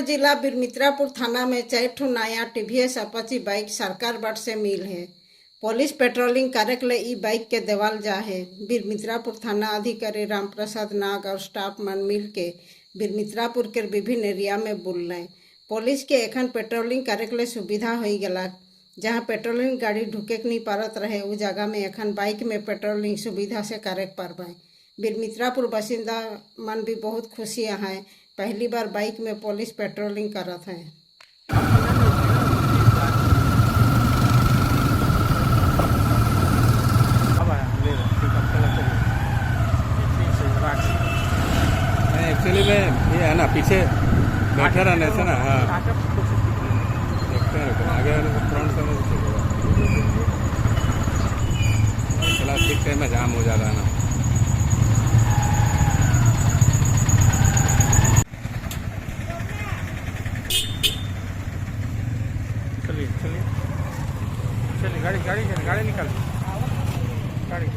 जिला बिरमित्रापुर थाना में 4 नया टीवीएस अपाची बाइक सरकार बाट से मिल है। पुलिस पेट्रोलिंग करे के लिए ई बाइक के देवाल जा है। बिरमित्रापुर थाना अधिकारी रामप्रसाद नाग और स्टाफ मन मिल के बिरमित्रापुर के विभिन्न एरिया में बुल रहे। पुलिस के एखन पेट्रोलिंग करे के लिए सुविधा हो गला। जहाँ पेट्रोलिंग गाड़ी ढुके नहीं पारत रहे उस जगह में एखन बाइक में पेट्रोलिंग सुविधा से करे पारबे। बिरमित्रापुर बासिंदा मन भी बहुत खुशी है। पहली बार बाइक में पुलिस पेट्रोलिंग करत है। एक्चुअली में ये है ना पीछे बैठे रहने से ना। हाँ देखते हैं आगे वाले से फ्रंट से प्लास्टिक टाइम में जाम हो जा रहा है ना। चलिए चलिए चलिए गाड़ी गाड़ी गाड़ी निकाल गाड़ी